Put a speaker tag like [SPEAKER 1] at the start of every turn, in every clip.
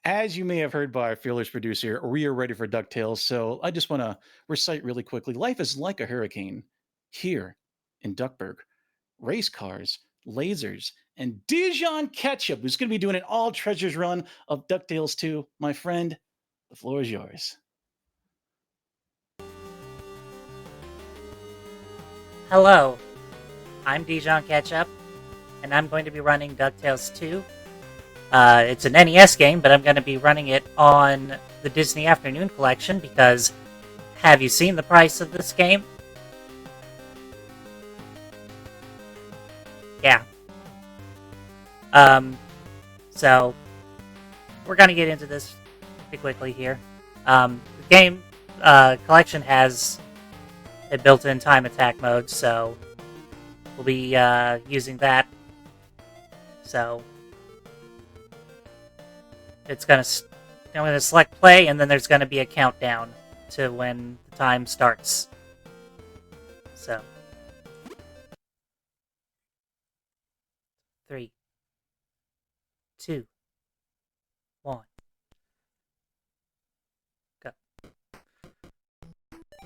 [SPEAKER 1] As you may have heard by our fearless producer, we are ready for DuckTales, so I just want to recite really quickly. Life is like a hurricane here in Duckburg. Race cars, lasers, and Dijon ketchup, who's going to be doing an all treasures run of DuckTales 2. My friend, the floor is yours.
[SPEAKER 2] Hello, I'm Dijonketchup, and I'm going to be running DuckTales 2. It's an NES game, but I'm going to be running it on the Disney Afternoon Collection because have you seen the price of this game? Yeah. So we're going to get into this pretty quickly here. The game collection has a built-in time attack mode, so we'll be using that. So it's I'm gonna select play, and then there's gonna be a countdown to when the time starts. So 3, 2, 1, go.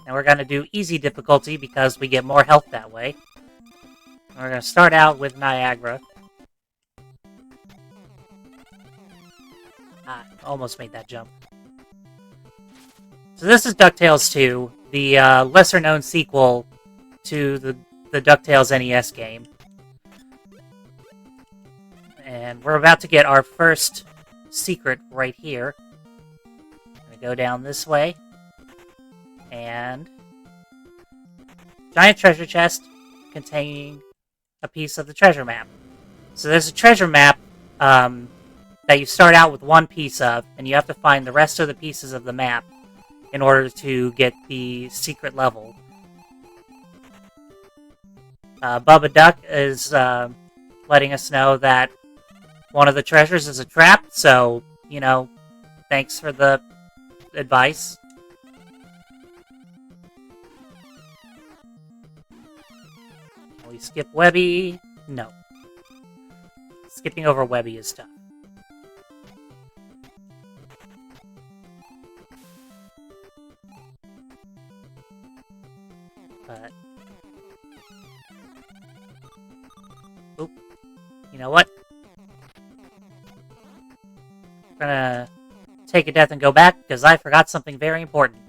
[SPEAKER 2] And we're gonna do easy difficulty because we get more health that way. And we're gonna start out with Niagara. Almost made that jump. So this is DuckTales 2, the lesser-known sequel to the DuckTales NES game. And we're about to get our first secret right here. I'm going to go down this way. And giant treasure chest containing a piece of the treasure map. So there's a treasure map that you start out with one piece of, and you have to find the rest of the pieces of the map in order to get the secret level. Bubba Duck is letting us know that one of the treasures is a trap, so, you know, thanks for the advice. Can we skip Webby? No. Skipping over Webby is tough. But, oop, you know what? I'm gonna take a death and go back because I forgot something very important.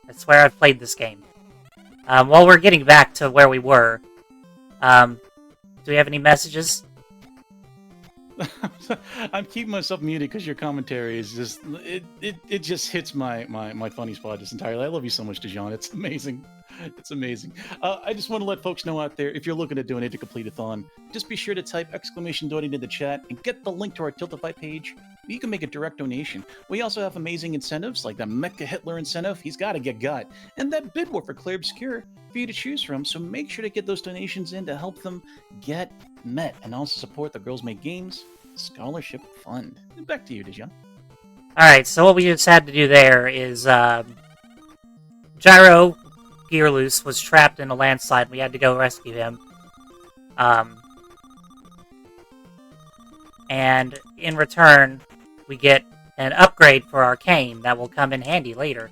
[SPEAKER 2] I swear I've played this game. While we're getting back to where we were, do we have any messages?
[SPEAKER 1] I'm keeping myself muted because your commentary is just it just hits my funny spot just entirely. I love you so much, Dijon. It's amazing. It's amazing. I just want to let folks know out there, if you're looking to donate to Completithon, just be sure to type !donate in the chat and get the link to our Tiltify page. You can make a direct donation. We also have amazing incentives like the Mecha Hitler incentive. He's got to get got. And that bid war for Clear Obscure for you to choose from. So make sure to get those donations in to help them get met and also support the Girls Make Games Scholarship Fund. And back to you, Dijon.
[SPEAKER 2] Alright, so what we just had to do there is Gyro Gearloose was trapped in a landslide. We had to go rescue him. And in return, we get an upgrade for Arcane that will come in handy later.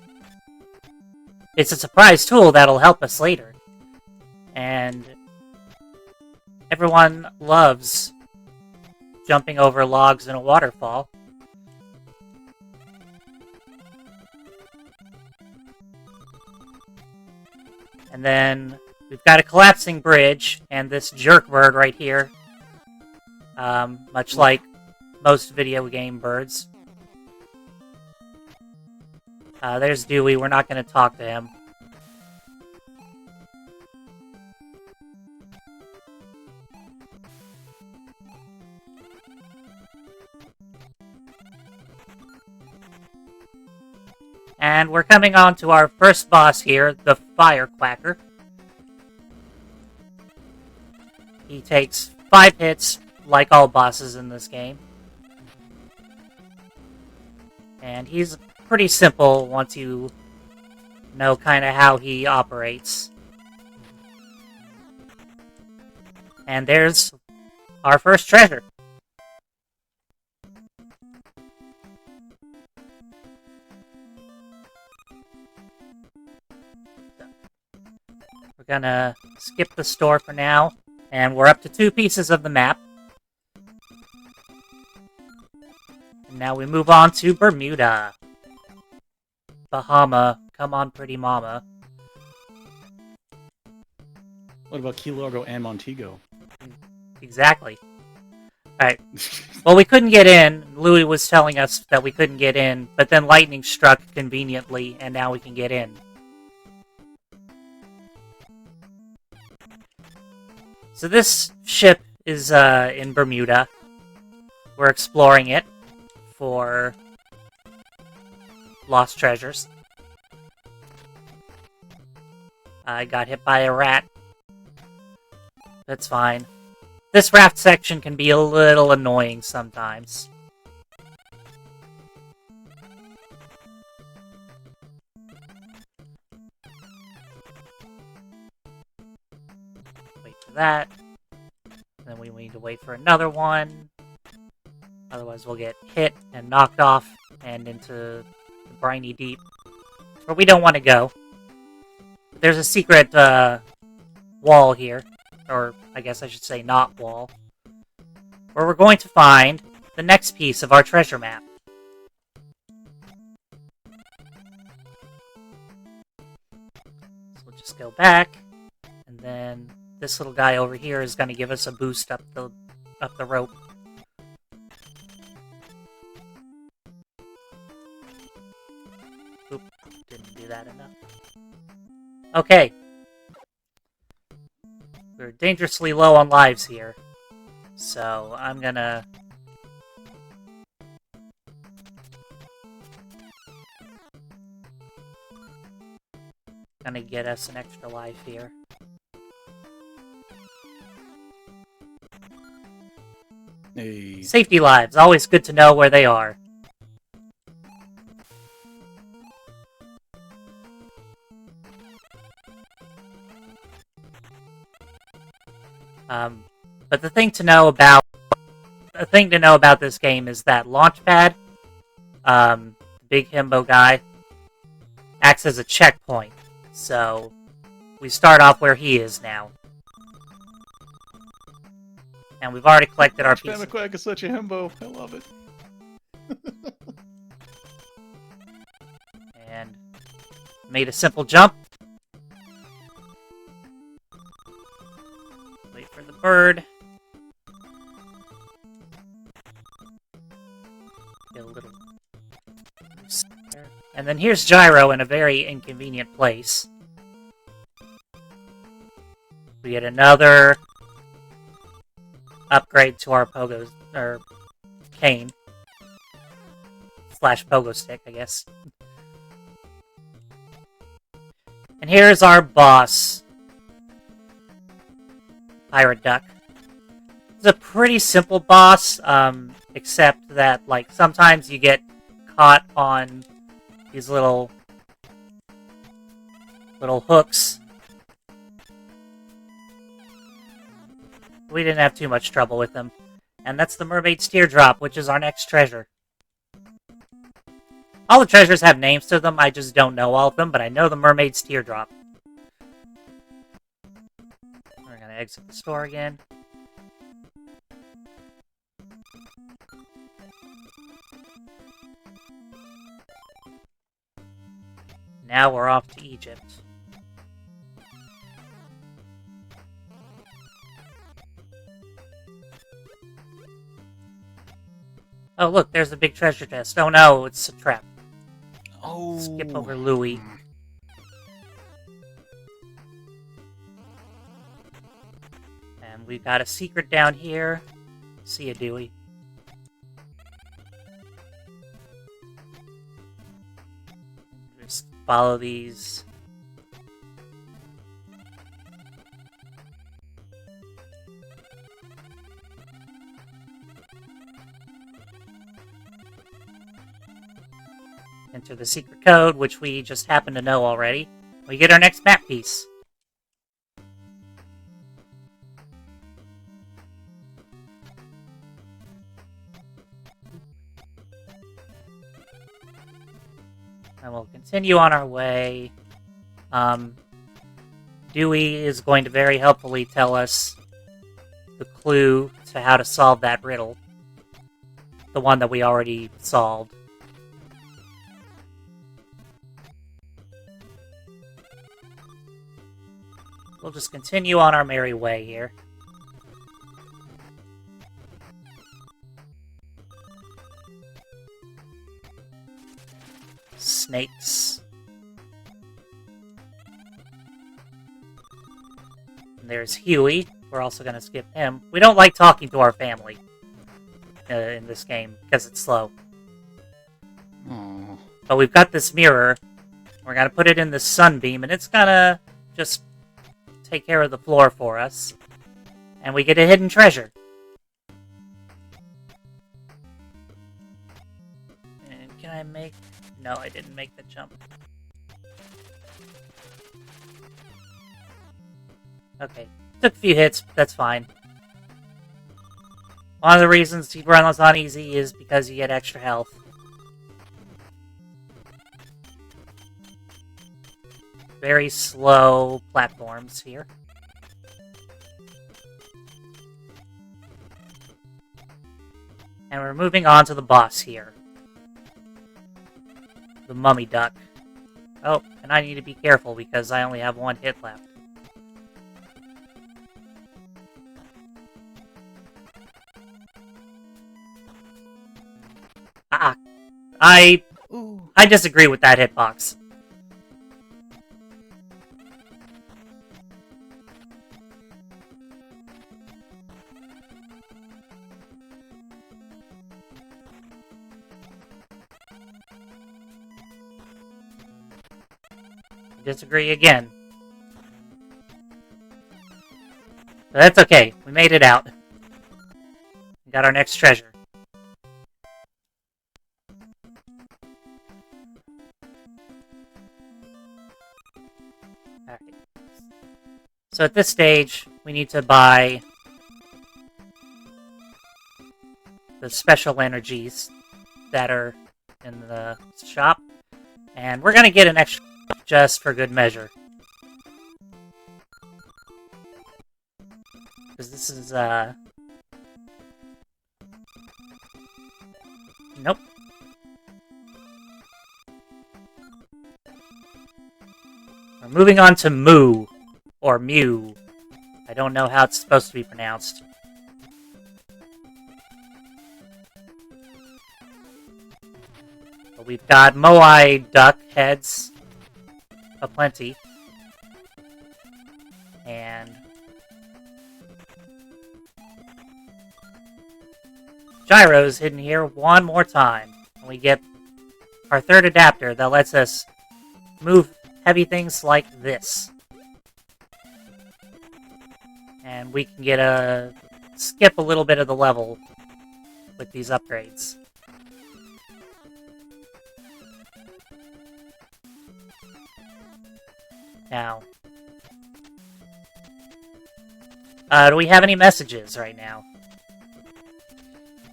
[SPEAKER 2] It's a surprise tool that'll help us later. And everyone loves jumping over logs in a waterfall. And then we've got a collapsing bridge and this jerk bird right here. Much like most video game birds. There's Dewey. We're not going to talk to him. And we're coming on to our first boss here, the Firequacker. He takes 5 hits, like all bosses in this game. And he's pretty simple once you know kind of how he operates. And there's our first treasure. We're gonna skip the store for now, and we're up to 2 pieces of the map. And now we move on to Bermuda. Bahama, come on pretty mama.
[SPEAKER 1] What about Key Largo and Montego?
[SPEAKER 2] Exactly. Alright. Well, we couldn't get in. Louis was telling us that we couldn't get in, but then lightning struck conveniently, and now we can get in. So this ship is in Bermuda. We're exploring it for lost treasures. I got hit by a rat. That's fine. This raft section can be a little annoying sometimes. Wait for that. Then we need to wait for another one. Otherwise we'll get hit and knocked off and into the briny deep. Where we don't want to go. There's a secret wall here. Or I guess I should say not wall. Where we're going to find the next piece of our treasure map. So we'll just go back. And then this little guy over here is going to give us a boost up the rope. Oop, didn't do that enough. Okay. We're dangerously low on lives here. So I'm gonna get us an extra life here.
[SPEAKER 1] Hey.
[SPEAKER 2] Safety lives, always good to know where they are. But the thing to know about this game is that Launchpad, the big himbo guy, acts as a checkpoint. So we start off where he is now. And we've already collected our pieces.
[SPEAKER 1] Spamaquack is such a himbo. I love it.
[SPEAKER 2] And made a simple jump. Wait for the bird. Get a little... And then here's Gyro in a very inconvenient place. We get another upgrade to our pogo, or cane. / pogo stick, I guess. And here's our boss. Pirate Duck. It's a pretty simple boss, except that, like, sometimes you get caught on these little hooks. We didn't have too much trouble with them. And that's the Mermaid's Teardrop, which is our next treasure. All the treasures have names to them, I just don't know all of them, but I know the Mermaid's Teardrop. We're gonna exit the store again. Now we're off to Egypt. Oh, look, there's a big treasure chest. Oh no, it's a trap.
[SPEAKER 1] Oh.
[SPEAKER 2] Skip over Louis. And we've got a secret down here. See ya, Dewey. Just follow these. Enter the secret code, which we just happen to know already. We get our next map piece. And we'll continue on our way. Dewey is going to very helpfully tell us the clue to how to solve that riddle. The one that we already solved. We'll just continue on our merry way here. Snakes. And there's Huey. We're also going to skip him. We don't like talking to our family in this game because it's slow.
[SPEAKER 1] Aww.
[SPEAKER 2] But we've got this mirror. We're going to put it in the sunbeam, and it's going to just take care of the floor for us. And we get a hidden treasure. And can I make... No, I didn't make the jump. Okay. Took a few hits, but that's fine. One of the reasons speedrun's not easy is because you get extra health. Very slow platforms here. And we're moving on to the boss here. The mummy duck. Oh, and I need to be careful because I only have one hit left. I disagree with that hitbox. Disagree again. But that's okay. We made it out. We got our next treasure. Alright. So at this stage, we need to buy the special energies that are in the shop. And we're going to get an extra just for good measure. Because this is, Nope. We're moving on to Moo. Or Mew. I don't know how it's supposed to be pronounced. But we've got Moai duck heads aplenty. And gyros hidden here one more time. And we get our third adapter that lets us move heavy things like this. And we can get skip a little bit of the level with these upgrades. Now, do we have any messages right now?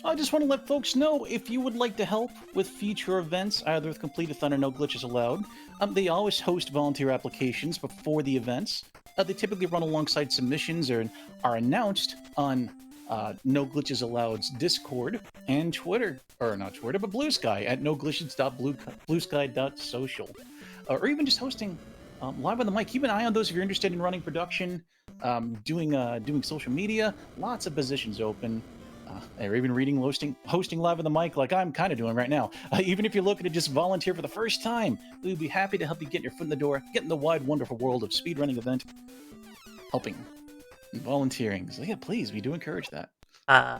[SPEAKER 1] I just want to let folks know, if you would like to help with future events, either with Completithon or No Glitches Allowed, they always host volunteer applications before the events. They typically run alongside submissions or are announced on No Glitches Alloved's Discord and Twitter, or not Twitter, but Blue Sky at noglitches.bluesky.social. Or even just hosting live on the mic. Keep an eye on those if you're interested in running production, doing social media. Lots of positions open. Or even hosting live on the mic like I'm kind of doing right now. Even if you're looking to just volunteer for the first time, we'd be happy to help you get your foot in the door, get in the wide, wonderful world of speedrunning event, helping, and volunteering. So yeah, please, we do encourage that.
[SPEAKER 2] I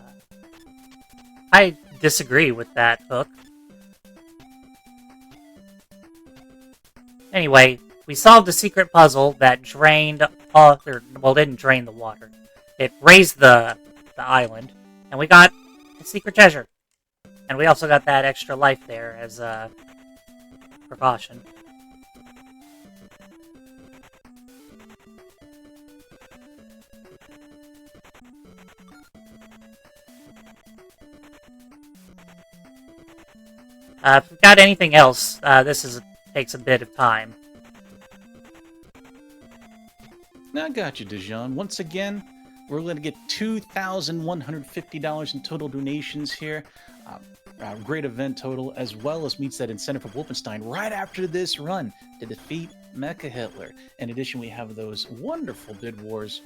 [SPEAKER 2] disagree with that, Hook. Anyway, we solved a secret puzzle that drained didn't drain the water. It raised the island. And we got a secret treasure. And we also got that extra life there as a precaution. If we've got anything else, this is takes a bit of time.
[SPEAKER 1] Now I got you, Dijon. Once again, we're going to get $2,150 in total donations here. Great event total, as well as meets that incentive for Wolfenstein right after this run to defeat Mecha Hitler. In addition, we have those wonderful bid wars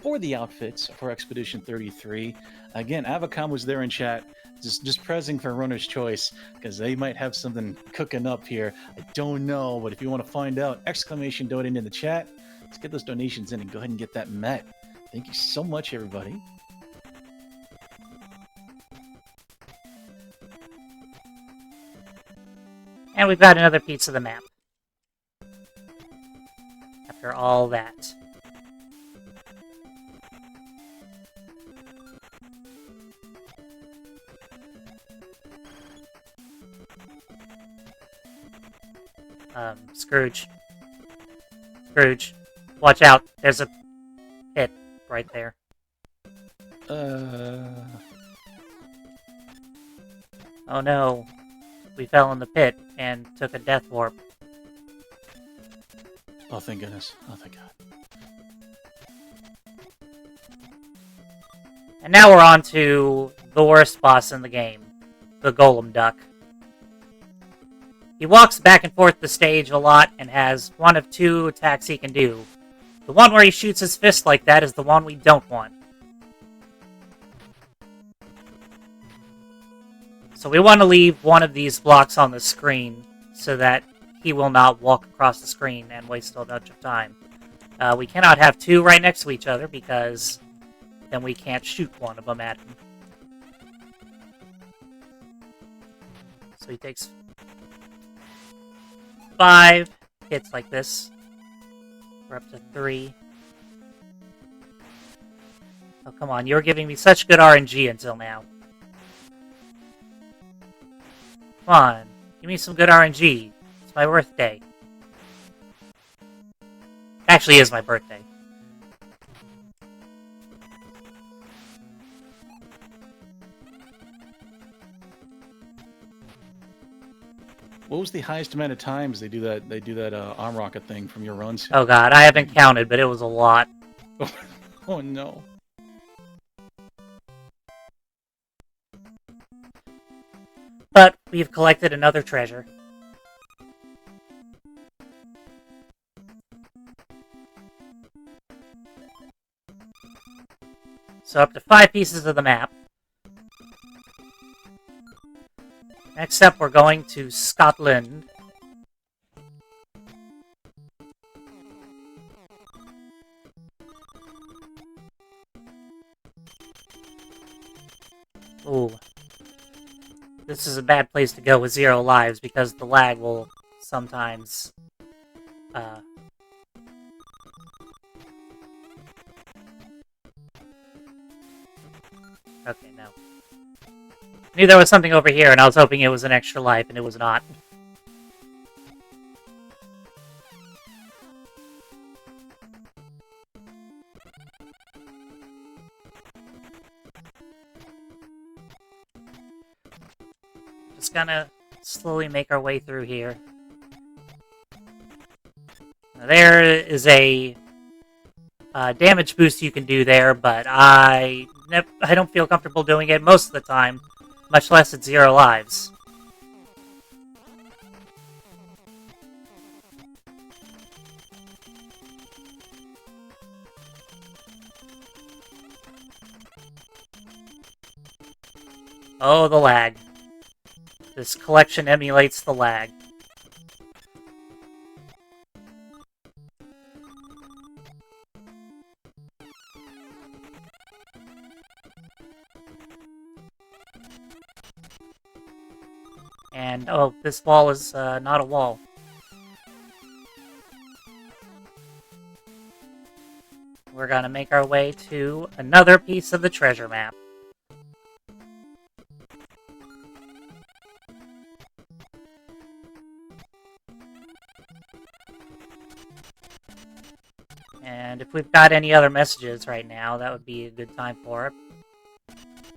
[SPEAKER 1] for the outfits for Expedition 33. Again, Avacom was there in chat, just pressing for runner's choice, because they might have something cooking up here. I don't know, but if you want to find out, exclamation donate in the chat. Let's get those donations in and go ahead and get that met. Thank you so much, everybody.
[SPEAKER 2] And we've got another piece of the map. After all that. Scrooge. Scrooge. Watch out. There's a pit right there. Oh no. We fell in the pit and took a death warp.
[SPEAKER 1] Oh, thank goodness. Oh, thank God.
[SPEAKER 2] And now we're on to the worst boss in the game. The Golem Duck. He walks back and forth the stage a lot and has one of two attacks he can do. The one where he shoots his fist like that is the one we don't want. So we want to leave one of these blocks on the screen so that he will not walk across the screen and waste a bunch of time. We cannot have two right next to each other because then we can't shoot one of them at him. So he takes 5 hits like this. We're up to 3. Oh, come on. You were giving me such good RNG until now. Come on. Give me some good RNG. It's my birthday. Actually, it is my birthday.
[SPEAKER 1] What was the highest amount of times they do that arm rocket thing from your runs?
[SPEAKER 2] Oh god, I haven't counted, but it was a lot.
[SPEAKER 1] Oh no.
[SPEAKER 2] But we've collected another treasure. So up to 5 pieces of the map. Next up, we're going to Scotland. Ooh. This is a bad place to go with 0 lives because the lag will sometimes... Okay, no. I knew there was something over here, and I was hoping it was an extra life, and it was not. Just gonna slowly make our way through here. Now, there is a damage boost you can do there, but I don't feel comfortable doing it most of the time, much less at 0 lives. Oh, the lag. This collection emulates the lag. And, oh, this wall is not a wall. We're gonna make our way to another piece of the treasure map. And if we've got any other messages right now, that would be a good time for it.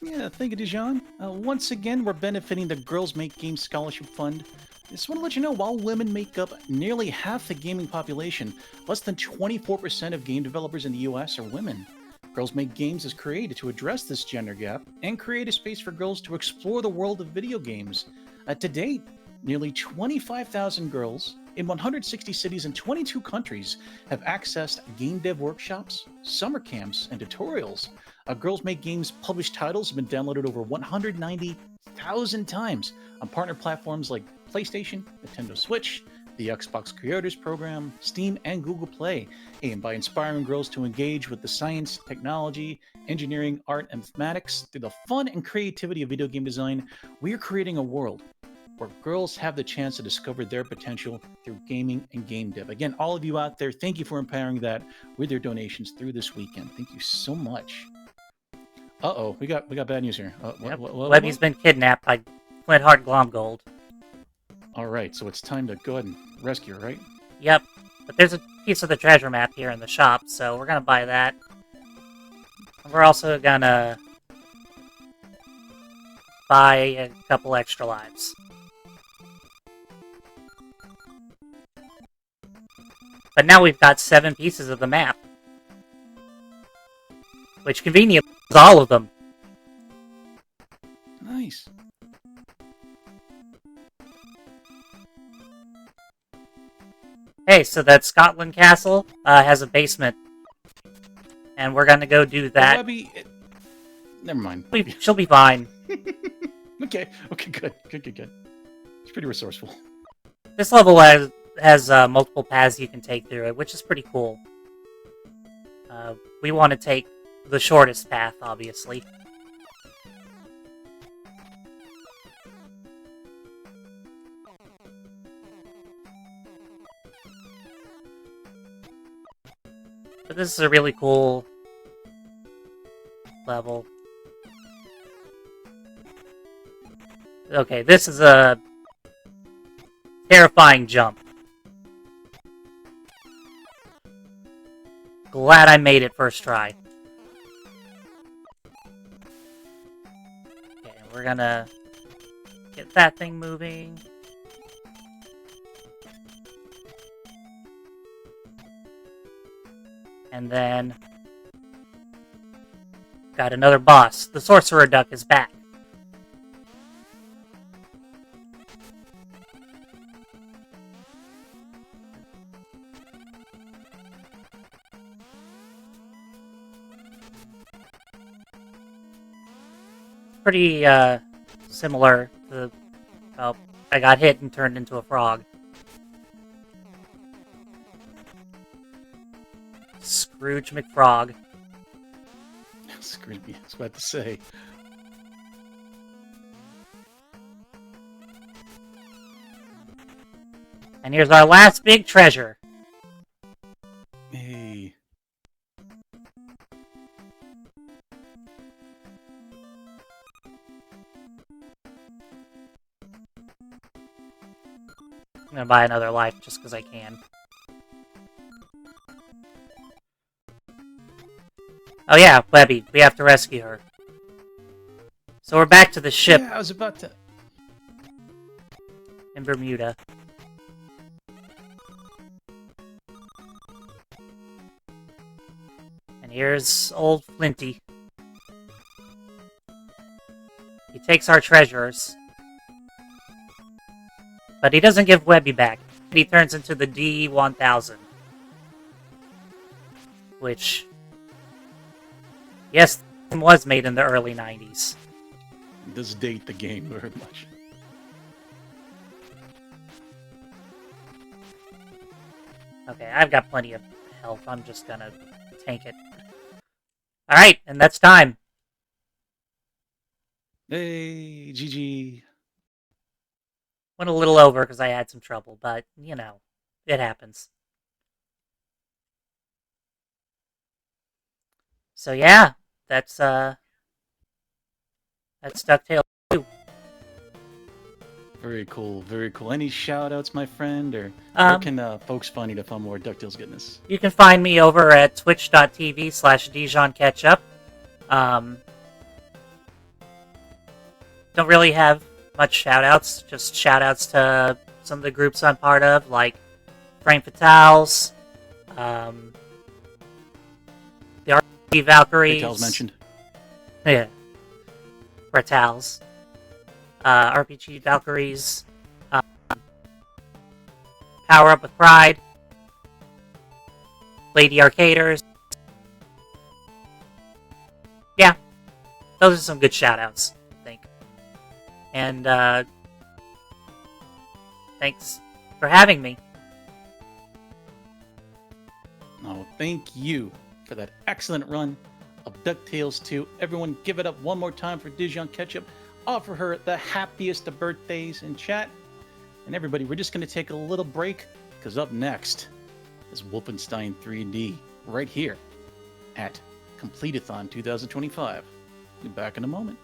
[SPEAKER 1] Yeah, thank you, Dijon. Once again, we're benefiting the Girls Make Games Scholarship Fund. Just want to let you know, while women make up nearly half the gaming population, less than 24% of game developers in the US are women. Girls Make Games is created to address this gender gap and create a space for girls to explore the world of video games. To date, nearly 25,000 girls in 160 cities and 22 countries have accessed game dev workshops, summer camps, and tutorials. Girls Make Games published titles have been downloaded over 190,000 times on partner platforms like PlayStation, Nintendo Switch, the Xbox Creators Program, Steam, and Google Play. And by inspiring girls to engage with the science, technology, engineering, art, and mathematics through the fun and creativity of video game design, we are creating a world where girls have the chance to discover their potential through gaming and game dev. Again, all of you out there, thank you for empowering that with your donations through this weekend. Thank you so much. Uh-oh, we got bad news here.
[SPEAKER 2] Webby's been kidnapped by Flintheart Glomgold.
[SPEAKER 1] All right, so it's time to go ahead and rescue her, right?
[SPEAKER 2] Yep, but there's a piece of the treasure map here in the shop, so we're gonna buy that. And we're also gonna buy a couple extra lives. But now we've got 7 pieces of the map, which conveniently is all of them.
[SPEAKER 1] Nice.
[SPEAKER 2] Hey, so that Scotland castle has a basement, and we're gonna go do that.
[SPEAKER 1] Never mind.
[SPEAKER 2] She'll be fine.
[SPEAKER 1] Okay, good. It's pretty resourceful.
[SPEAKER 2] This level has multiple paths you can take through it, which is pretty cool. We want to take the shortest path, obviously. But this is a really cool level. Okay, this is a terrifying jump. Glad I made it first try. Okay, we're gonna get that thing moving. And then got another boss. The Sorcerer Duck is back. Pretty similar to, well, I got hit and turned into a frog. Scrooge McFrog.
[SPEAKER 1] Scrooge, I was about to say.
[SPEAKER 2] And here's our last big treasure.
[SPEAKER 1] Hey.
[SPEAKER 2] I'm gonna buy another life just because I can. Oh yeah, Webby, we have to rescue her. So we're back to the ship.
[SPEAKER 1] Yeah, I was about to...
[SPEAKER 2] In Bermuda. And here's old Flinty. He takes our treasures. But he doesn't give Webby back. He turns into the D-1000. Which... yes, it was made in the early 90s.
[SPEAKER 1] It does date the game very much.
[SPEAKER 2] Okay, I've got plenty of health. I'm just gonna tank it. Alright, and that's time.
[SPEAKER 1] Hey, GG.
[SPEAKER 2] Went a little over because I had some trouble, but, you know, it happens. So yeah, that's DuckTales 2.
[SPEAKER 1] Very cool, very cool. Any shout-outs, my friend? Or where can folks find you to find more DuckTales goodness?
[SPEAKER 2] You can find me over at twitch.tv/dijonketchup. Don't really have much shout-outs, just shout-outs to some of the groups I'm part of, like Frank Fatales, the RPG Valkyries.
[SPEAKER 1] Details mentioned.
[SPEAKER 2] Yeah. Fatales. RPG Valkyries. Power Up with Pride. Lady Arcaders. Yeah. Those are some good shoutouts, I think. And, thanks for having me.
[SPEAKER 1] Oh, thank you for that excellent run of DuckTales 2. Everyone give it up one more time for Dijonketchup. Offer her the happiest of birthdays in chat. And everybody, we're just going to take a little break, because up next is Wolfenstein 3D right here at Completithon 2025. Be back in a moment.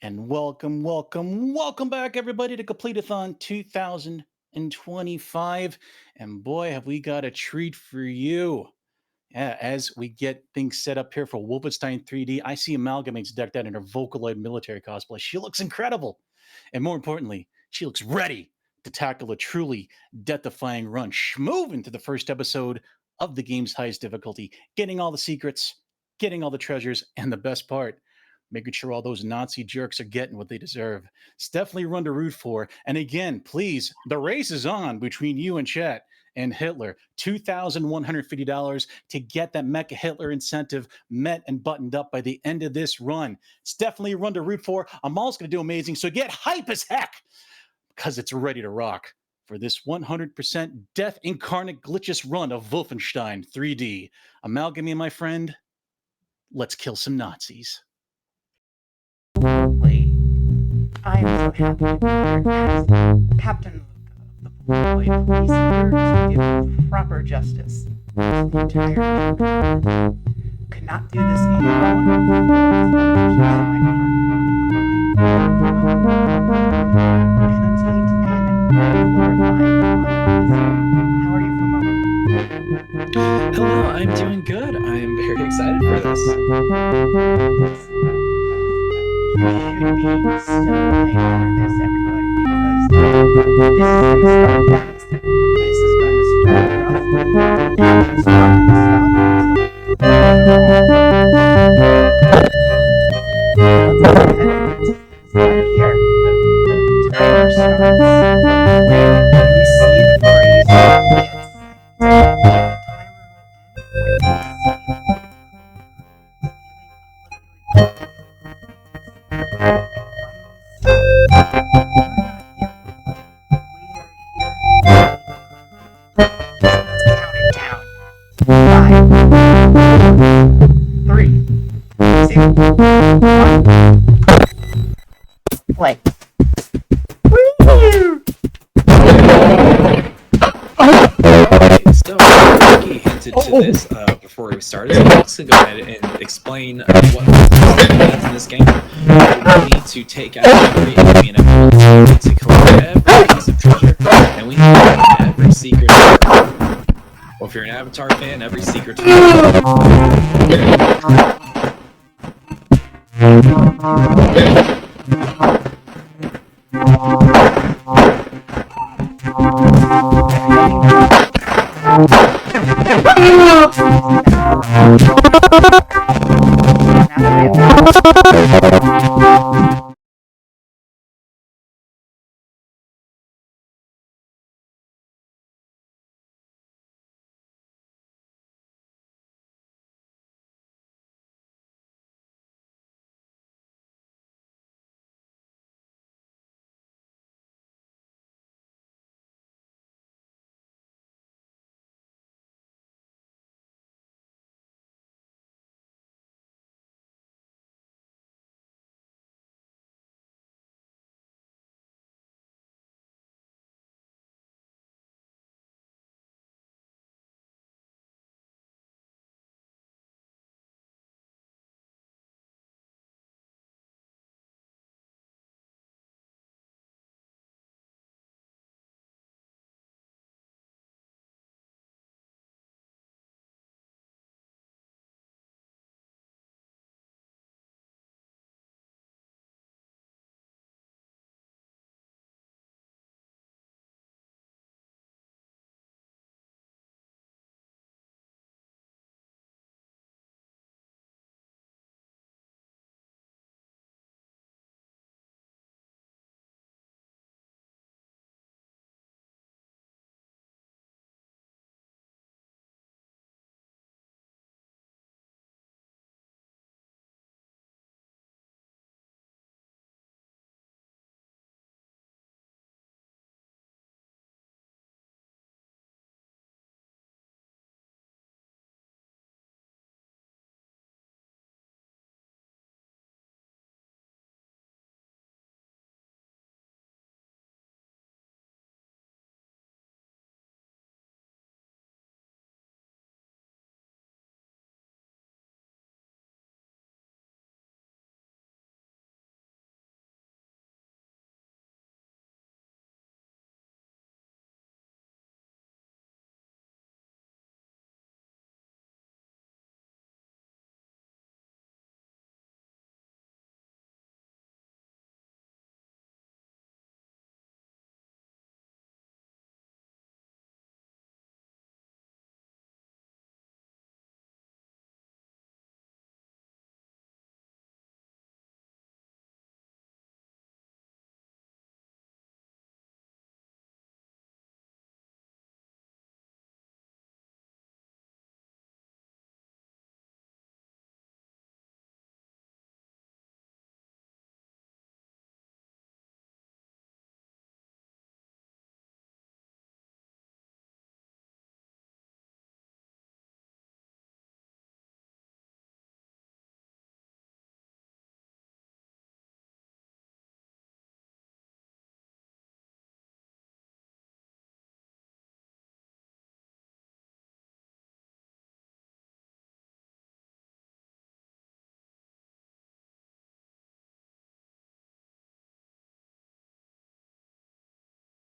[SPEAKER 1] And welcome back, everybody, to Completithon 2025. And boy, have we got a treat for you. Yeah, as we get things set up here for Wolfenstein 3D, I see Amalgamate's decked out in her Vocaloid military cosplay. She looks incredible. And more importantly, she looks ready to tackle a truly death-defying run. Schmoove into the first episode of the game's highest difficulty, getting all the secrets, getting all the treasures, and the best part, making sure all those Nazi jerks are getting what they deserve. It's definitely run to root for. And again, please, the race is on between you and Chet and Hitler. $2,150 to get that Mecha Hitler incentive met and buttoned up by the end of this run. It's definitely a run to root for. Amal's going to do amazing. So get hype as heck because it's ready to rock for this 100% death incarnate glitchless run of Wolfenstein 3D. Amalgamate, my friend. Let's kill some Nazis.
[SPEAKER 3] I am so happy to be here as Captain of the Polaroid. He's here to give proper justice to the entire country. Could not do this any alone. Annotate and glorify. How are you, Fumo?
[SPEAKER 4] Hello, I'm doing good. I'm very excited for this.
[SPEAKER 3] You should be so hyped for this, everybody, because this is going to start fast. This is going to start rough, and it's not going to stop until let's go ahead and get started here. Timer starts when you see the phrase "get psyched." The timer will end play.
[SPEAKER 4] So, Ricky hinted to this before we started. So let's go ahead and explain what means in this game. We need to take out every enemy in a we need to collect every piece of treasure, and we need to get every secret. Well, if you're an Avatar fan, every secret.